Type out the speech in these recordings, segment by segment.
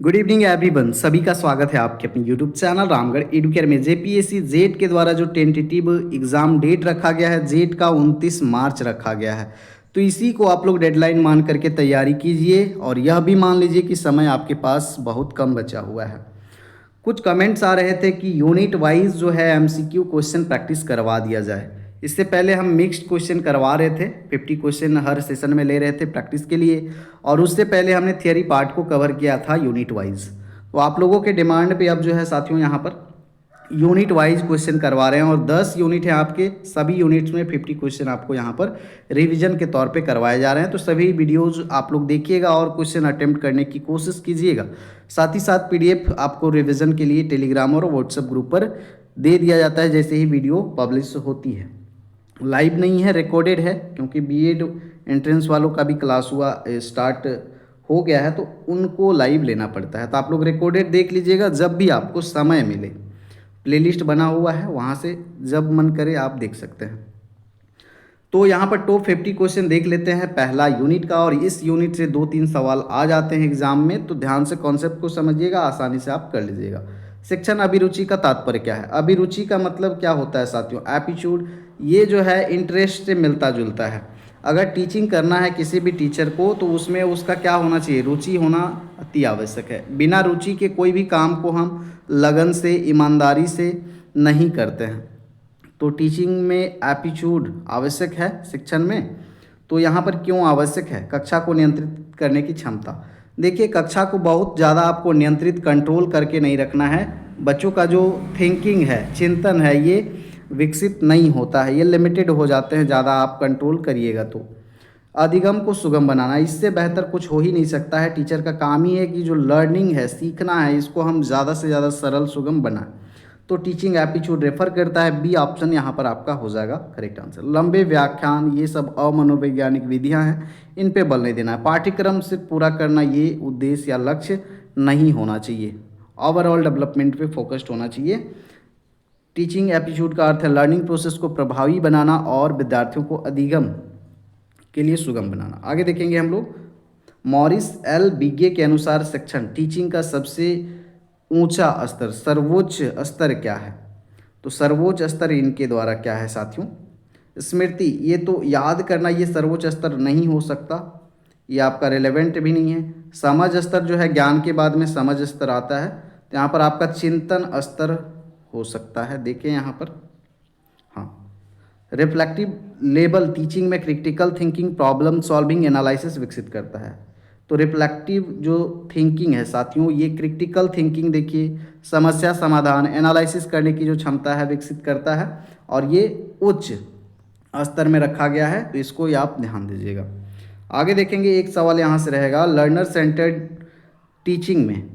Good evening everyone, सभी का स्वागत है आपके अपने यूट्यूब चैनल रामगढ़ एडुकेयर में। जेपीएससी जेट के द्वारा जो टेंटेटिव एग्ज़ाम डेट रखा गया है जेट का 29 मार्च रखा गया है। तो इसी को आप लोग डेडलाइन मान करके तैयारी कीजिए और यह भी मान लीजिए कि समय आपके पास बहुत कम बचा हुआ है। कुछ कमेंट्स आ रहे थे कि यूनिट वाइज जो है एमसीक्यू क्वेश्चन प्रैक्टिस करवा दिया जाए। इससे पहले हम मिक्स्ड क्वेश्चन करवा रहे थे, 50 क्वेश्चन हर सेशन में ले रहे थे प्रैक्टिस के लिए। और उससे पहले हमने थियरी पार्ट को कवर किया था यूनिट वाइज। तो आप लोगों के डिमांड पे अब जो है साथियों यहाँ पर यूनिट वाइज क्वेश्चन करवा रहे हैं और 10 यूनिट हैं आपके, सभी यूनिट्स में 50 क्वेश्चन आपको यहाँ पर रिवीजन के तौर पे करवाए जा रहे हैं। तो सभी वीडियोज़ आप लोग देखिएगा और क्वेश्चन अटेम्प्ट करने की कोशिश कीजिएगा। साथ ही साथ पीडीएफ आपको रिवीजन के लिए टेलीग्राम और व्हाट्सएप ग्रुप पर दे दिया जाता है जैसे ही वीडियो पब्लिश होती है। लाइव नहीं है, रिकॉर्डेड है, क्योंकि बीएड एंट्रेंस वालों का भी क्लास हुआ स्टार्ट हो गया है तो उनको लाइव लेना पड़ता है। तो आप लोग रिकॉर्डेड देख लीजिएगा जब भी आपको समय मिले। प्लेलिस्ट बना हुआ है, वहाँ से जब मन करे आप देख सकते हैं। तो यहाँ पर टॉप 50 क्वेश्चन देख लेते हैं पहला यूनिट का, और इस यूनिट से 2-3 सवाल आ जाते हैं एग्जाम में, तो ध्यान से कॉन्सेप्ट को समझिएगा, आसानी से आप कर लीजिएगा। सेक्शन अभिरुचि का तात्पर्य क्या है? अभिरुचि का मतलब क्या होता है साथियों? एप्टीट्यूड, ये जो है इंटरेस्ट से मिलता जुलता है। अगर टीचिंग करना है किसी भी टीचर को तो उसमें उसका क्या होना चाहिए? रुचि होना अति आवश्यक है। बिना रुचि के कोई भी काम को हम लगन से, ईमानदारी से नहीं करते हैं। तो टीचिंग में एप्टीट्यूड आवश्यक है शिक्षण में। तो यहाँ पर क्यों आवश्यक है? कक्षा को नियंत्रित करने की क्षमता। देखिए, कक्षा को बहुत ज़्यादा आपको नियंत्रित कंट्रोल करके नहीं रखना है। बच्चों का जो थिंकिंग है, चिंतन है, ये विकसित नहीं होता है, ये लिमिटेड हो जाते हैं ज़्यादा आप कंट्रोल करिएगा तो। अधिगम को सुगम बनाना, इससे बेहतर कुछ हो ही नहीं सकता है। टीचर का काम ही है कि जो लर्निंग है, सीखना है, इसको हम ज़्यादा से ज़्यादा सरल सुगम बनाएं। तो टीचिंग एप्टीट्यूड रेफर करता है, बी ऑप्शन यहाँ पर आपका हो जाएगा करेक्ट आंसर। लंबे व्याख्यान, ये सब अमनोवैज्ञानिक विधियाँ हैं, इन पे बल नहीं देना है। पाठ्यक्रम से पूरा करना ये उद्देश्य या लक्ष्य नहीं होना चाहिए। ओवरऑल डेवलपमेंट पे फोकस्ड होना चाहिए। टीचिंग एप्टीट्यूड का अर्थ है लर्निंग प्रोसेस को प्रभावी बनाना और विद्यार्थियों को अधिगम के लिए सुगम बनाना। आगे देखेंगे हम लोग। मॉरिस एल बिगे के अनुसार शिक्षण टीचिंग का सबसे ऊंचा स्तर, सर्वोच्च स्तर क्या है? तो सर्वोच्च स्तर इनके द्वारा क्या है साथियों? स्मृति, ये तो याद करना, ये सर्वोच्च स्तर नहीं हो सकता, ये आपका रिलेवेंट भी नहीं है। समझ स्तर जो है, ज्ञान के बाद में समझ स्तर आता है, तो यहाँ पर आपका चिंतन स्तर हो सकता है। देखें यहाँ पर, हाँ। रिफ्लेक्टिव लेवल टीचिंग में critical thinking, problem solving, analysis विकसित करता है। तो रिफ्लेक्टिव जो थिंकिंग है साथियों, ये क्रिटिकल थिंकिंग, देखिए, समस्या समाधान, एनालिसिस करने की जो क्षमता है विकसित करता है, और ये उच्च स्तर में रखा गया है, तो इसको ये आप ध्यान दीजिएगा। आगे देखेंगे, एक सवाल यहाँ से रहेगा, लर्नर सेंटर्ड टीचिंग में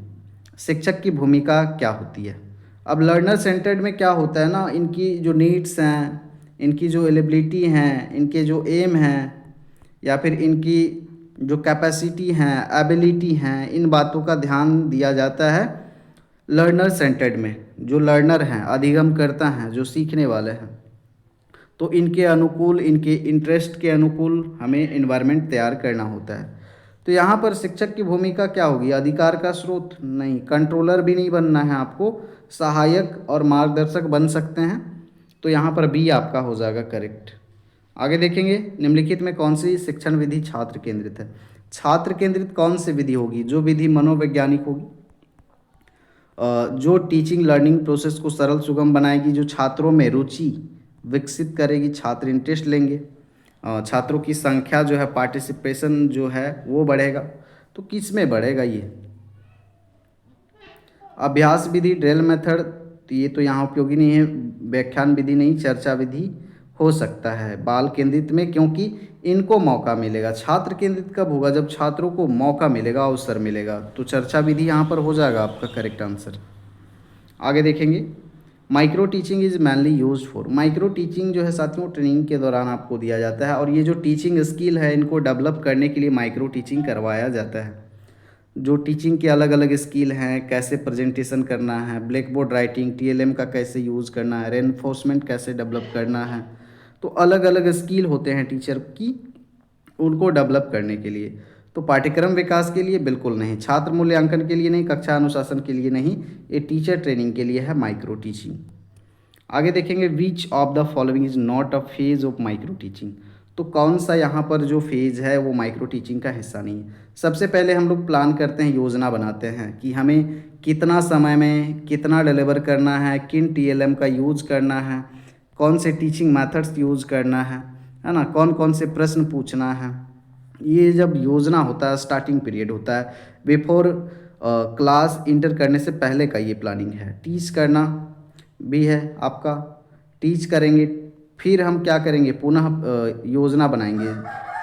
शिक्षक की भूमिका क्या होती है? अब लर्नर सेंटर्ड में क्या होता है ना, इनकी जो नीड्स हैं, इनकी जो एलिबिलिटी हैं, इनके जो एम हैं, या फिर इनकी जो कैपेसिटी हैं, एबिलिटी हैं, इन बातों का ध्यान दिया जाता है लर्नर सेंटर्ड में। जो लर्नर हैं, अधिगम करता हैं, जो सीखने वाले हैं, तो इनके अनुकूल, इनके इंटरेस्ट के अनुकूल हमें इन्वायरमेंट तैयार करना होता है। तो यहाँ पर शिक्षक की भूमिका क्या होगी? अधिकार का स्रोत नहीं, कंट्रोलर भी नहीं बनना है आपको, सहायक और मार्गदर्शक बन सकते हैं। तो यहाँ पर बी आपका हो जाएगा करेक्ट। आगे देखेंगे, निम्नलिखित में कौन सी शिक्षण विधि छात्र केंद्रित है? छात्र केंद्रित कौन सी विधि होगी? जो विधि मनोवैज्ञानिक होगी, जो टीचिंग लर्निंग प्रोसेस को सरल सुगम बनाएगी, जो छात्रों में रुचि विकसित करेगी, छात्र इंटरेस्ट लेंगे, छात्रों की संख्या जो है, पार्टिसिपेशन जो है वो बढ़ेगा। तो किस में बढ़ेगा? ये अभ्यास विधि, ड्रिल मेथड, तो ये तो यहाँ उपयोगी नहीं है। व्याख्यान विधि नहीं, चर्चा विधि हो सकता है बाल केंद्रित में, क्योंकि इनको मौका मिलेगा। छात्र केंद्रित कब होगा? जब छात्रों को मौका मिलेगा, अवसर मिलेगा। तो चर्चा विधि यहाँ पर हो जाएगा आपका करेक्ट आंसर। आगे देखेंगे, micro teaching is mainly use for. Micro teaching जो है साथियों, ट्रेनिंग के दौरान आपको दिया जाता है, और ये जो टीचिंग स्किल है, इनको डेवलप करने के लिए माइक्रो टीचिंग करवाया जाता है। जो टीचिंग के अलग अलग स्किल हैं, कैसे प्रेजेंटेशन करना है, ब्लैक बोर्ड राइटिंग, टीएलएम का कैसे यूज़ करना है, रेनफोर्समेंट कैसे डेवलप करना है, तो अलग अलग स्किल होते हैं टीचर की, उनको डेवलप करने के लिए। तो पाठ्यक्रम विकास के लिए बिल्कुल नहीं, छात्र मूल्यांकन के लिए नहीं, कक्षा अनुशासन के लिए नहीं, ये टीचर ट्रेनिंग के लिए है माइक्रो टीचिंग। आगे देखेंगे which of the following is not a phase of micro teaching. तो कौन सा यहाँ पर जो फेज है वो माइक्रो टीचिंग का हिस्सा नहीं है। सबसे पहले हम लोग प्लान करते हैं, योजना बनाते हैं कि हमें कितना समय में कितना डिलीवर करना है, किन टीएलएम का यूज करना है, कौन से टीचिंग मेथड्स यूज करना है ना, कौन कौन से प्रश्न पूछना है। ये जब योजना होता है, स्टार्टिंग पीरियड होता है, बिफोर क्लास इंटर करने से पहले का ये प्लानिंग है। टीच करना भी है आपका, टीच करेंगे, फिर हम क्या करेंगे, पुनः योजना बनाएंगे।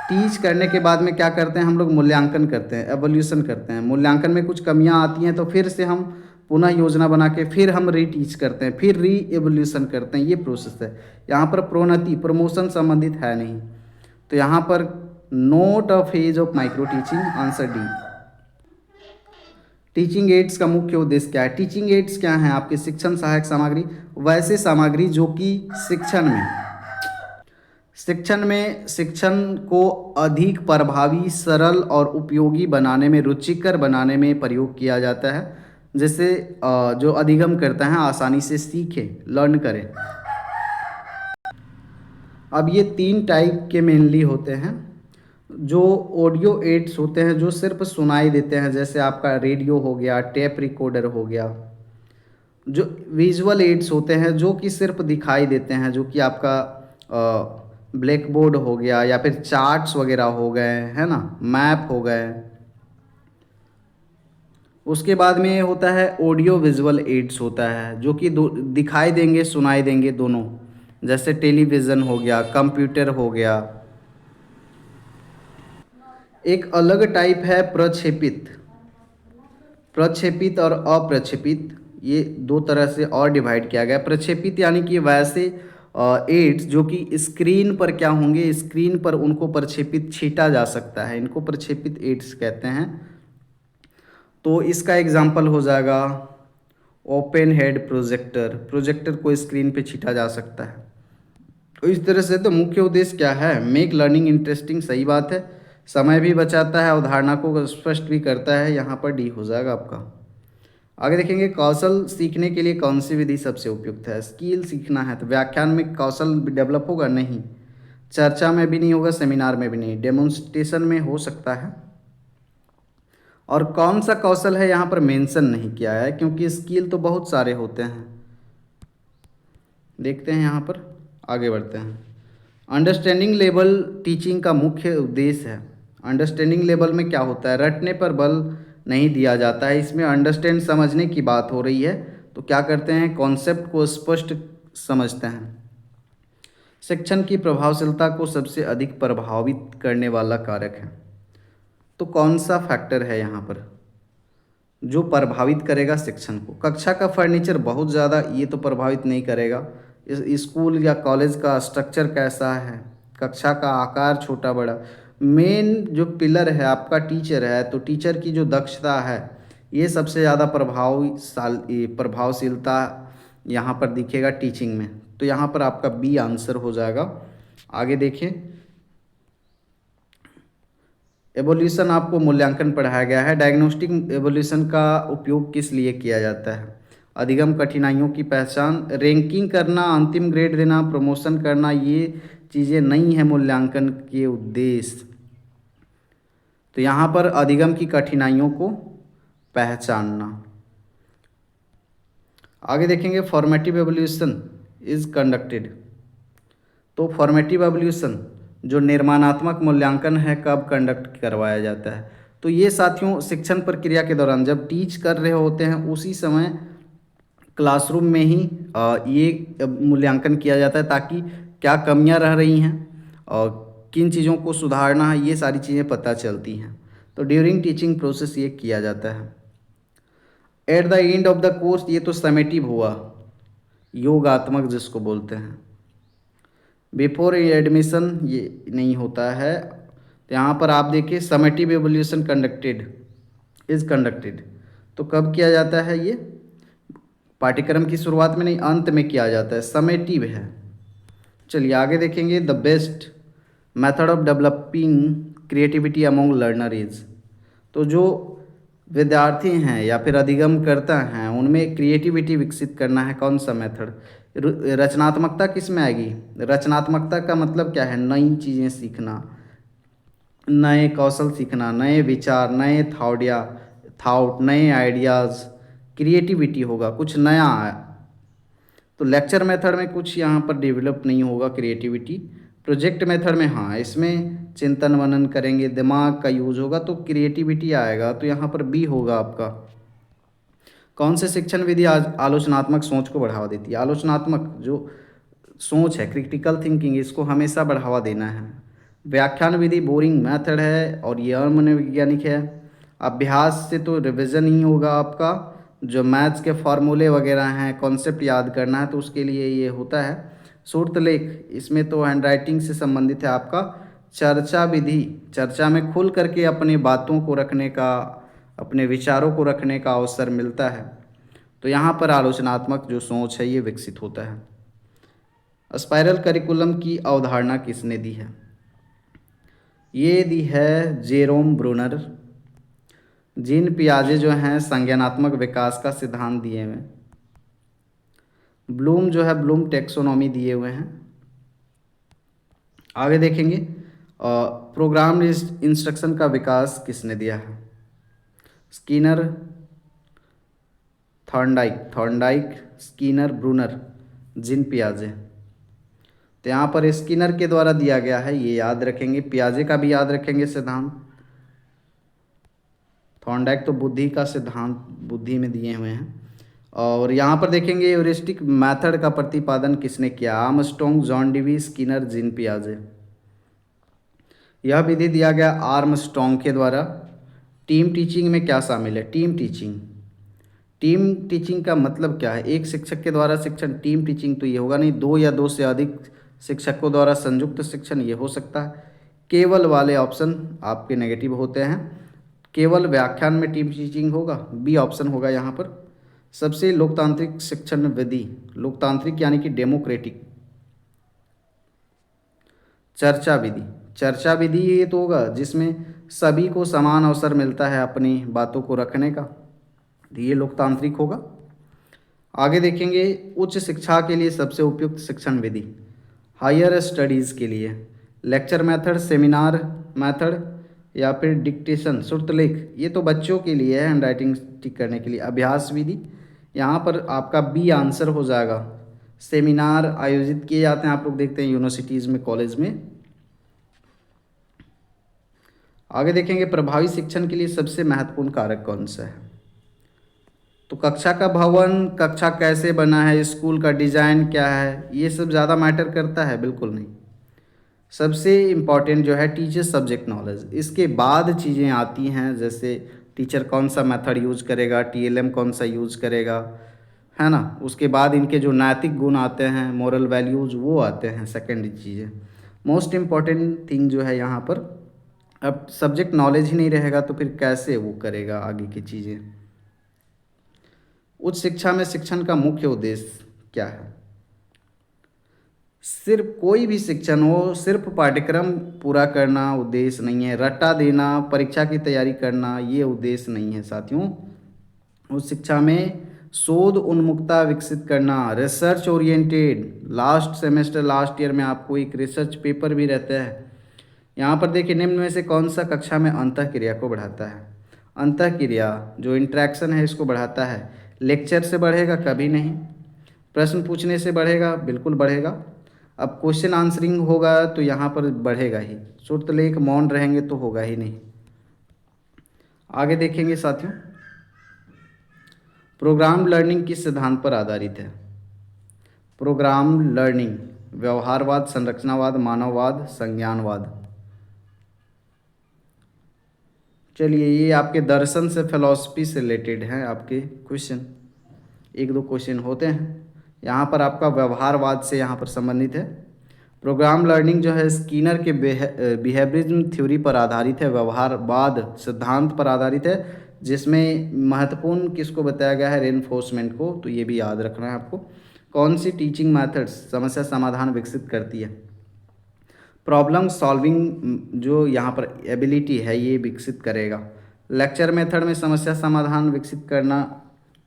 टीच करने के बाद में क्या करते हैं हम लोग, मूल्यांकन करते हैं, एवोल्यूशन करते हैं। मूल्यांकन में कुछ कमियां आती हैं तो फिर से हम पुनः योजना बना के फिर हम रीटीच करते हैं, फिर री एवोल्यूशन करते हैं। ये प्रोसेस है। यहाँ पर प्रोन्नति प्रमोशन संबंधित है नहीं, तो यहाँ पर note a phase of micro teaching, answer D. Teaching ads का मुख्य उद्देश्य क्या है। टीचिंग एड्स क्या हैं, आपके शिक्षण सहायक सामग्री, वैसे सामग्री जो कि शिक्षण को अधिक प्रभावी, सरल और उपयोगी बनाने में, रुचिकर बनाने में प्रयोग किया जाता है, जिससे जो अधिगम करता है आसानी से सीखे, लर्न करें। अब ये 3 टाइप के मेनली होते हैं। जो ऑडियो एड्स होते हैं जो सिर्फ सुनाई देते हैं, जैसे आपका रेडियो हो गया, टेप रिकॉर्डर हो गया। जो विजुअल एड्स होते हैं जो कि सिर्फ दिखाई देते हैं, जो कि आपका ब्लैक बोर्ड हो गया या फिर चार्ट्स वगैरह हो गए, है ना, मैप हो गए। उसके बाद में होता है ऑडियो विजुअल एड्स होता है, जो कि दिखाई देंगे, सुनाई देंगे दोनों, जैसे टेलीविज़न हो गया, कंप्यूटर हो गया। एक अलग टाइप है प्रक्षेपित और अप्रक्षेपित। ये 2 तरह से और डिवाइड किया गया। प्रक्षेपित यानी कि वैसे एड्स जो कि स्क्रीन पर क्या होंगे, स्क्रीन पर उनको प्रक्षेपित छीटा जा सकता है, इनको प्रक्षेपित एड्स कहते हैं। तो इसका एग्जाम्पल हो जाएगा ओपन हेड प्रोजेक्टर को स्क्रीन पे छीटा जा सकता है। तो इस तरह से तो मुख्य उद्देश्य क्या है, मेक लर्निंग इंटरेस्टिंग, सही बात है, समय भी बचाता है, अवधारणा को स्पष्ट भी करता है, यहाँ पर डी हो जाएगा आपका। आगे देखेंगे कौशल सीखने के लिए कौन सी विधि सबसे उपयुक्त है। स्किल सीखना है तो व्याख्यान में कौशल डेवलप होगा नहीं, चर्चा में भी नहीं होगा, सेमिनार में भी नहीं, डेमोन्स्ट्रेशन में हो सकता है। और कौन सा कौशल है यहाँ पर मेंशन नहीं किया है, क्योंकि स्किल तो बहुत सारे होते हैं। देखते हैं यहाँ पर, आगे बढ़ते हैं। अंडरस्टैंडिंग लेवल टीचिंग का मुख्य उद्देश्य है। अंडरस्टैंडिंग लेवल में क्या होता है, रटने पर बल नहीं दिया जाता है, इसमें अंडरस्टैंड समझने की बात हो रही है। तो क्या करते हैं, कॉन्सेप्ट को स्पष्ट समझते हैं। शिक्षण की प्रभावशीलता को सबसे अधिक प्रभावित करने वाला कारक है। तो कौन सा फैक्टर है यहाँ पर जो प्रभावित करेगा शिक्षण को। कक्षा का फर्नीचर बहुत ज़्यादा ये तो प्रभावित नहीं करेगा। स्कूल या कॉलेज का स्ट्रक्चर कैसा है, कक्षा का आकार छोटा बड़ा, मेन जो पिलर है आपका टीचर है, तो टीचर की जो दक्षता है ये सबसे ज़्यादा प्रभावशीलता यहाँ पर दिखेगा टीचिंग में। तो यहाँ पर आपका बी आंसर हो जाएगा। आगे देखिए, एवोल्यूशन आपको मूल्यांकन पढ़ाया गया है। डायग्नोस्टिक एवोल्यूशन का उपयोग किस लिए किया जाता है, अधिगम कठिनाइयों की पहचान, रैंकिंग करना, अंतिम ग्रेड देना, प्रमोशन करना, ये चीज़ें नहीं है मूल्यांकन के उद्देश्य। तो यहाँ पर अधिगम की कठिनाइयों को पहचानना। आगे देखेंगे फॉर्मेटिव एवोल्यूशन इज कंडक्टेड। तो फॉर्मेटिव एवोल्यूशन जो निर्माणात्मक मूल्यांकन है कब कंडक्ट करवाया जाता है। तो ये साथियों शिक्षण प्रक्रिया के दौरान जब टीच कर रहे होते हैं उसी समय क्लासरूम में ही ये मूल्यांकन किया जाता है, ताकि क्या कमियां रह रही हैं और किन चीज़ों को सुधारना है, ये सारी चीज़ें पता चलती हैं। तो ड्यूरिंग टीचिंग प्रोसेस ये किया जाता है। At the end of the course ये तो समेटिव हुआ, योगात्मक जिसको बोलते हैं। बिफोर एडमिशन ये नहीं होता है। तो यहाँ पर आप देखिए समेटिव एवोल्यूशन इज कंडक्टेड। तो कब किया जाता है, ये पाठ्यक्रम की शुरुआत में नहीं, अंत में किया जाता है, समेटिव है। चलिए आगे देखेंगे the best method of developing creativity among learner is. तो जो विद्यार्थी हैं या फिर अधिगम करता हैं उनमें क्रिएटिविटी विकसित करना है। कौन सा मेथड? रचनात्मकता किस में आएगी? रचनात्मकता का मतलब क्या है? नई चीज़ें सीखना, नए कौशल सीखना, नए विचार, नए थाउट, नए आइडियाज़, क्रिएटिविटी होगा, कुछ नया है। तो लेक्चर मेथड में कुछ यहाँ पर डेवलप नहीं होगा क्रिएटिविटी। प्रोजेक्ट मेथड में हाँ, इसमें चिंतन मनन करेंगे, दिमाग का यूज होगा तो क्रिएटिविटी आएगा। तो यहाँ पर बी होगा आपका। कौन से शिक्षण विधि आज आलोचनात्मक सोच को बढ़ावा देती है? आलोचनात्मक जो सोच है, क्रिटिकल थिंकिंग, इसको हमेशा बढ़ावा देना है। व्याख्यान विधि बोरिंग मेथड है और ये अमनोवैज्ञानिक है। अभ्यास से तो रिविज़न ही होगा आपका। जो मैथ्स के फार्मूले वगैरह हैं, कॉन्सेप्ट याद करना है तो उसके लिए ये होता है। सूत्रलेख, इसमें तो हैंडराइटिंग से संबंधित है आपका। चर्चा विधि, चर्चा में खुल करके अपनी बातों को रखने का, अपने विचारों को रखने का अवसर मिलता है। तो यहाँ पर आलोचनात्मक जो सोच है ये विकसित होता है। स्पाइरल करिकुलम की अवधारणा किसने दी है? ये दी है जेरोम ब्रूनर। जीन पियाजे जो हैं संज्ञानात्मक विकास का सिद्धांत दिए हुए हैं। ब्लूम जो है ब्लूम टेक्सोनॉमी दिए हुए हैं। आगे देखेंगे प्रोग्राम इंस्ट्रक्शन का विकास किसने दिया है? Skinner, Thorndike, Skinner, Bruner, Jean पियाजे। तो यहाँ पर स्किनर के द्वारा दिया गया है, ये याद रखेंगे। पियाजे का भी याद रखेंगे सिद्धांत। थॉर्नडाइक तो बुद्धि का सिद्धांत बुद्धि में दिए हुए हैं। और यहाँ पर देखेंगे ह्यूरिस्टिक मेथड का प्रतिपादन किसने किया? Armstrong, John Dewey, Skinner, Jean पियाजे। यह विधि दिया गया आर्मस्ट्रॉन्ग के द्वारा। टीम टीचिंग में क्या शामिल है? टीम टीचिंग का मतलब क्या है? एक शिक्षक के द्वारा शिक्षण। टीम टीचिंग तो ये होगा नहीं, दो या दो से अधिक शिक्षकों द्वारा संयुक्त शिक्षण ये हो सकता है। केवल वाले ऑप्शन आपके नेगेटिव होते हैं। केवल व्याख्यान में टीम टीचिंग होगा, बी ऑप्शन होगा यहाँ पर। सबसे लोकतांत्रिक शिक्षण विधि, लोकतांत्रिक यानी कि डेमोक्रेटिक। चर्चा विधि ये तो होगा जिसमें सभी को समान अवसर मिलता है अपनी बातों को रखने का, ये लोकतांत्रिक होगा। आगे देखेंगे उच्च शिक्षा के लिए सबसे उपयुक्त शिक्षण विधि, हायर स्टडीज़ के लिए लेक्चर मेथड, सेमिनार मेथड या फिर डिक्टेशन, श्रुतलेख, ये तो बच्चों के लिए है हैंड राइटिंग ठीक करने के लिए। अभ्यास विधि, यहाँ पर आपका बी आंसर हो जाएगा। सेमिनार आयोजित किए जाते हैं, आप लोग देखते हैं यूनिवर्सिटीज़ में, कॉलेज में। आगे देखेंगे प्रभावी शिक्षण के लिए सबसे महत्वपूर्ण कारक कौन सा है? तो कक्षा का भवन, कक्षा कैसे बना है, स्कूल का डिज़ाइन क्या है, ये सब ज़्यादा मैटर करता है? बिल्कुल नहीं। सबसे इम्पॉर्टेंट जो है टीचर सब्जेक्ट नॉलेज। इसके बाद चीज़ें आती हैं जैसे टीचर कौन सा मेथड यूज करेगा, टीएलएम कौन सा यूज करेगा, है ना। उसके बाद इनके जो नैतिक गुण आते हैं, मोरल वैल्यूज़, वो आते हैं सेकेंडरी चीज़ें। मोस्ट इम्पॉर्टेंट थिंग जो है यहाँ पर, अब सब्जेक्ट नॉलेज ही नहीं रहेगा तो फिर कैसे वो करेगा आगे की चीज़ें। उच्च शिक्षा में शिक्षण का मुख्य उद्देश्य क्या है? सिर्फ कोई भी शिक्षण हो, सिर्फ पाठ्यक्रम पूरा करना उद्देश्य नहीं है। रट्टा देना, परीक्षा की तैयारी करना, ये उद्देश्य नहीं है साथियों। उस शिक्षा में शोध उन्मुखता विकसित करना, research oriented. Last semester, last year में आपको एक रिसर्च पेपर भी रहता है। यहाँ पर देखिए निम्न में से कौन सा कक्षा में अंतःक्रिया को बढ़ाता है? अंतःक्रिया जो इंटरेक्शन है इसको बढ़ाता है। लेक्चर से बढ़ेगा? कभी नहीं। प्रश्न पूछने से बढ़ेगा? बिल्कुल बढ़ेगा। अब क्वेश्चन आंसरिंग होगा तो यहाँ पर बढ़ेगा ही। श्रुतलेख, मौन रहेंगे तो होगा ही नहीं। आगे देखेंगे साथियों, प्रोग्राम लर्निंग किस सिद्धांत पर आधारित है? प्रोग्राम लर्निंग व्यवहारवाद, संरचनावाद, मानववाद, संज्ञानवाद। चलिए ये आपके दर्शन से, फिलॉसफी से रिलेटेड हैं आपके क्वेश्चन, एक दो क्वेश्चन होते हैं। यहाँ पर आपका व्यवहारवाद से यहाँ पर संबंधित है। प्रोग्राम लर्निंग जो है स्कीनर के बिहेवियरिज्म थ्योरी पर आधारित है, व्यवहारवाद सिद्धांत पर आधारित है, जिसमें महत्वपूर्ण किसको बताया गया है? रेनफोर्समेंट को। तो ये भी याद रखना है आपको। कौन सी टीचिंग मेथड्स समस्या समाधान विकसित करती है? प्रॉब्लम सॉल्विंग जो यहाँ पर एबिलिटी है ये विकसित करेगा। लेक्चर मेथड में समस्या समाधान विकसित करना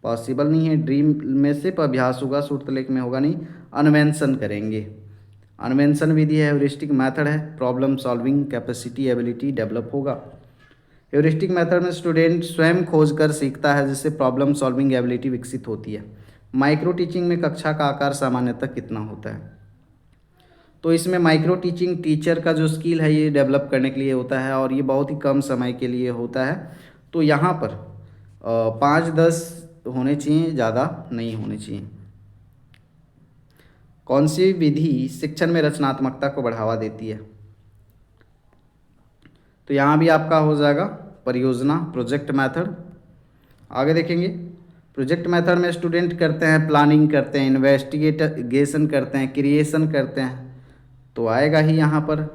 पॉसिबल नहीं है। ड्रीम में सिर्फ अभ्यास होगा, सूत्रलेख में होगा नहीं। अन्वेंशन करेंगे। अन्वेंशन विधि है, ह्यूरिस्टिक मेथड है, problem solving capacity ability develop होगा। ह्यूरिस्टिक मेथड में स्टूडेंट स्वयं खोज कर सीखता है, जिससे प्रॉब्लम सॉल्विंग एबिलिटी विकसित होती है। माइक्रो टीचिंग में कक्षा का आकार सामान्यतः कितना होता है? तो इसमें माइक्रो टीचिंग टीचर का जो स्किल है ये डेवलप करने के लिए होता है और ये बहुत ही कम समय के लिए होता है। तो यहाँ पर 5-10 होने चाहिए, ज़्यादा नहीं होने चाहिए। कौन सी विधि शिक्षण में रचनात्मकता को बढ़ावा देती है? तो यहाँ भी आपका हो जाएगा परियोजना, प्रोजेक्ट मेथड। आगे देखेंगे, प्रोजेक्ट मेथड में स्टूडेंट करते हैं प्लानिंग, करते हैं इन्वेस्टिगेशन, करते हैं क्रिएशन करते हैं, तो आएगा ही यहाँ पर।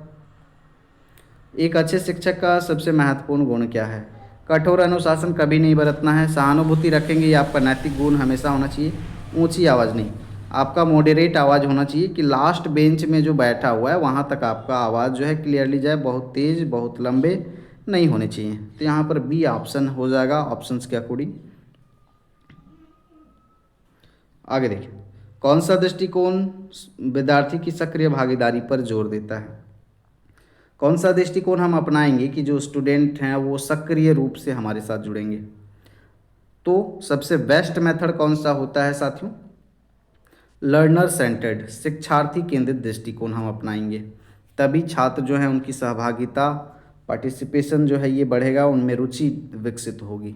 एक अच्छे शिक्षक का सबसे महत्वपूर्ण गुण क्या है? कठोर अनुशासन कभी नहीं बरतना है, सहानुभूति रखेंगे, ये आपका नैतिक गुण हमेशा होना चाहिए। ऊंची आवाज़ नहीं, आपका मॉडरेट आवाज़ होना चाहिए कि लास्ट बेंच में जो बैठा हुआ है वहाँ तक आपका आवाज़ जो है क्लियरली जाए, बहुत तेज़ बहुत लंबे नहीं होने चाहिए। तो यहाँ पर बी ऑप्शन हो जाएगा ऑप्शंस के अकॉर्डिंग। आगे देखिए, कौन सा दृष्टिकोण विद्यार्थी की सक्रिय भागीदारी पर जोर देता है? कौन सा दृष्टिकोण हम अपनाएंगे कि जो स्टूडेंट हैं वो सक्रिय रूप से हमारे साथ जुड़ेंगे? तो सबसे बेस्ट मेथड कौन सा होता है साथियों? लर्नर सेंटर्ड, शिक्षार्थी केंद्रित दृष्टिकोण हम अपनाएंगे, तभी छात्र जो हैं उनकी सहभागिता, पार्टिसिपेशन जो है ये बढ़ेगा, उनमें रुचि विकसित होगी।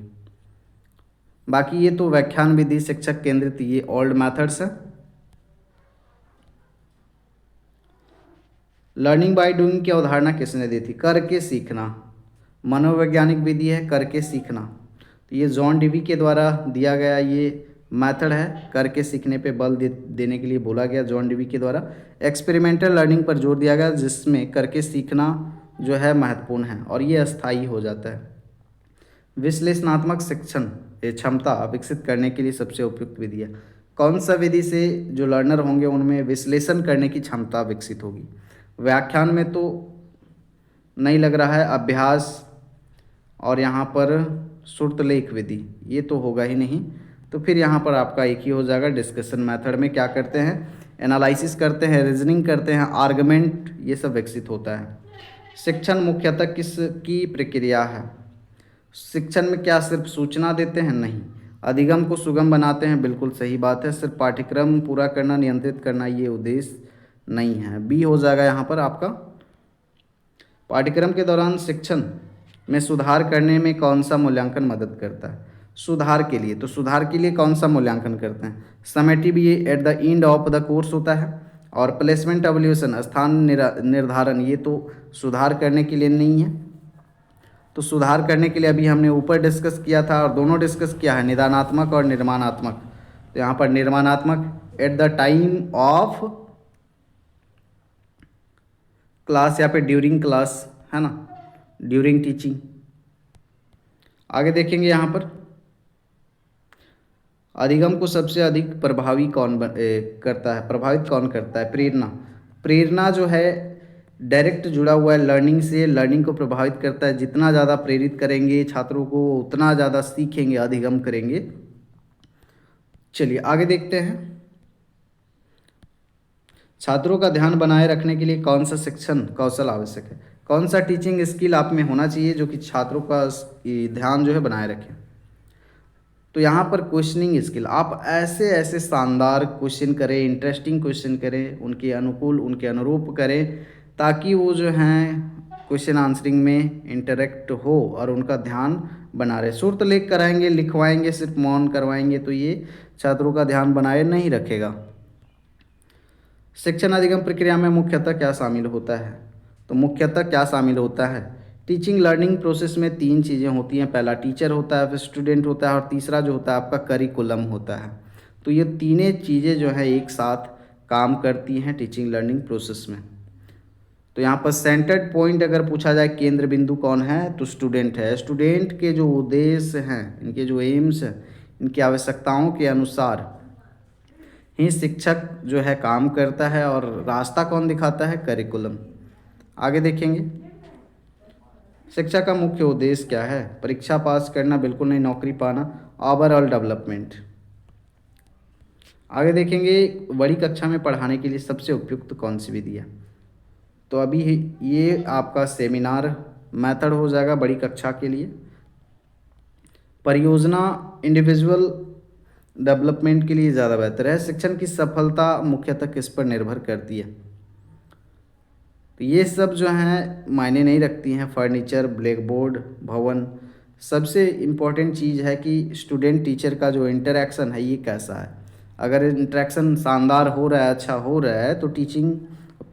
बाकी ये तो व्याख्यान विधि, शिक्षक केंद्रित, ये ओल्ड मेथड्स हैं। लर्निंग बाय डूइंग की अवधारणा किसने दी थी? करके सीखना, मनोवैज्ञानिक विधि है करके सीखना। तो ये जॉन डीवी के द्वारा दिया गया ये मेथड है, करके सीखने पे बल देने के लिए बोला गया जॉन डीवी के द्वारा। एक्सपेरिमेंटल लर्निंग पर जोर दिया गया, जिसमें करके सीखना जो है महत्वपूर्ण है और ये अस्थायी हो जाता है। विश्लेषणात्मक शिक्षण क्षमता विकसित करने के लिए सबसे उपयुक्त विधि है। कौन सा विधि से जो लर्नर होंगे उनमें विश्लेषण करने की क्षमता विकसित होगी? व्याख्यान में तो नहीं लग रहा है, अभ्यास और यहाँ पर श्रुतलेख विधि, ये तो होगा ही नहीं। तो फिर यहाँ पर आपका एक ही हो जाएगा। डिस्कशन मेथड में क्या करते हैं? एनालिसिस करते हैं, रीजनिंग करते हैं, आर्गुमेंट, ये सब विकसित होता है। शिक्षण मुख्यतः किसकी प्रक्रिया है? शिक्षण में क्या सिर्फ सूचना देते हैं? नहीं। अधिगम को सुगम बनाते हैं? बिल्कुल सही बात है। सिर्फ पाठ्यक्रम पूरा करना, नियंत्रित करना ये उद्देश्य नहीं है। बी हो जाएगा यहाँ पर आपका। पाठ्यक्रम के दौरान शिक्षण में सुधार करने में कौन सा मूल्यांकन मदद करता है? सुधार के लिए, तो सुधार के लिए कौन सा मूल्यांकन करते हैं? समेटिव, ये at the end of the course होता है। और प्लेसमेंट एवल्यूशन, स्थान निर्धारण, ये तो सुधार करने के लिए नहीं है। तो सुधार करने के लिए अभी हमने ऊपर डिस्कस किया था और दोनों डिस्कस किया है, निदानात्मक और निर्माणात्मक। तो यहाँ पर निर्माणात्मक at the time of class या फिर ड्यूरिंग क्लास, है ना, ड्यूरिंग टीचिंग। आगे देखेंगे यहाँ पर, अधिगम को सबसे अधिक प्रभावी कौन करता है, प्रभावित कौन करता है? प्रेरणा। प्रेरणा जो है डायरेक्ट जुड़ा हुआ है लर्निंग से, लर्निंग को प्रभावित करता है। जितना ज़्यादा प्रेरित करेंगे छात्रों को उतना ज़्यादा सीखेंगे, अधिगम करेंगे। चलिए आगे देखते हैं, छात्रों का ध्यान बनाए रखने के लिए कौन सा शिक्षण कौशल आवश्यक है? कौन सा टीचिंग स्किल आप में होना चाहिए जो कि छात्रों का ध्यान जो है बनाए रखें? तो यहाँ पर क्वेश्चनिंग स्किल, आप ऐसे ऐसे शानदार क्वेश्चन करें, इंटरेस्टिंग क्वेश्चन करें, उनके अनुकूल उनके अनुरूप करें, ताकि वो जो हैं क्वेश्चन आंसरिंग में इंटरेक्ट हो और उनका ध्यान बना रहे। श्रुतलेख कराएंगे, लिखवाएंगे, सिर्फ मौन करवाएंगे तो ये छात्रों का ध्यान बनाए नहीं रखेगा। शिक्षण अधिगम प्रक्रिया में मुख्यतः क्या शामिल होता है? तो मुख्यतः क्या शामिल होता है? टीचिंग लर्निंग प्रोसेस में 3 चीज़ें होती हैं। पहला टीचर होता है, फिर स्टूडेंट होता है और तीसरा जो होता है आपका करिकुलम होता है। तो ये तीनों चीज़ें जो है एक साथ काम करती हैं टीचिंग लर्निंग प्रोसेस में। तो यहाँ पर सेंटर्ड पॉइंट अगर पूछा जाए, केंद्र बिंदु कौन है? तो स्टूडेंट है। स्टूडेंट के जो उद्देश्य हैं, इनके जो एम्स हैं, इनकी आवश्यकताओं के अनुसार ही शिक्षक जो है काम करता है और रास्ता कौन दिखाता है? करिकुलम। आगे देखेंगे, शिक्षा का मुख्य उद्देश्य क्या है? परीक्षा पास करना, बिल्कुल नहीं, नौकरी पाना, ओवरऑल डेवलपमेंट। आगे देखेंगे, बड़ी कक्षा में पढ़ाने के लिए सबसे उपयुक्त कौन सी विधि है? तो अभी ये आपका सेमिनार मेथड हो जाएगा बड़ी कक्षा के लिए। परियोजना इंडिविजुअल डेवलपमेंट के लिए ज़्यादा बेहतर है। शिक्षण की सफलता मुख्यतः किस पर निर्भर करती है? तो ये सब जो हैं मायने नहीं रखती हैं, फर्नीचर, ब्लैक बोर्ड, भवन। सबसे इम्पोर्टेंट चीज़ है कि स्टूडेंट टीचर का जो इंटरेक्शन है ये कैसा है। अगर इंटरेक्शन शानदार हो रहा है, अच्छा हो रहा है, तो टीचिंग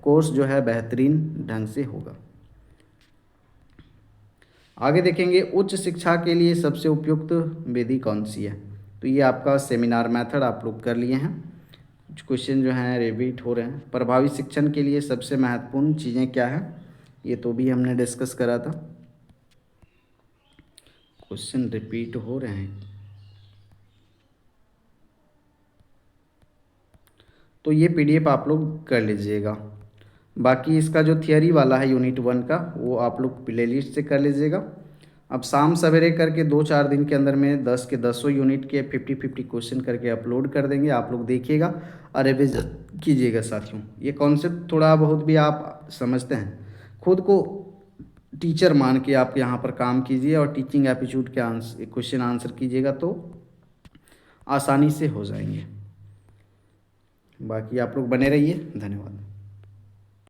कोर्स जो है बेहतरीन ढंग से होगा। आगे देखेंगे, उच्च शिक्षा के लिए सबसे उपयुक्त विधि कौन सी है? तो ये आपका सेमिनार मेथड आप लोग कर लिए हैं। कुछ क्वेश्चन जो हैं रिपीट हो रहे हैं। प्रभावी शिक्षण के लिए सबसे महत्वपूर्ण चीज़ें क्या हैं? ये तो भी हमने डिस्कस करा था। क्वेश्चन रिपीट हो रहे हैं, तो ये पीडीएफ आप लोग कर लीजिएगा। बाकी इसका जो थियरी वाला है यूनिट 1 का, वो आप लोग प्लेलिस्ट से कर लीजिएगा। अब शाम सवेरे करके 2-4 दिन के अंदर में 10 के 10 यूनिट के 50-50 क्वेश्चन करके अपलोड कर देंगे। आप लोग देखिएगा और रिविजन कीजिएगा साथियों। ये कॉन्सेप्ट थोड़ा बहुत भी आप समझते हैं, खुद को टीचर मान के आप यहाँ पर काम कीजिए और टीचिंग एप्टीट्यूड के क्वेश्चन आंसर कीजिएगा तो आसानी से हो जाएंगे। बाकी आप लोग बने रहिए। धन्यवाद।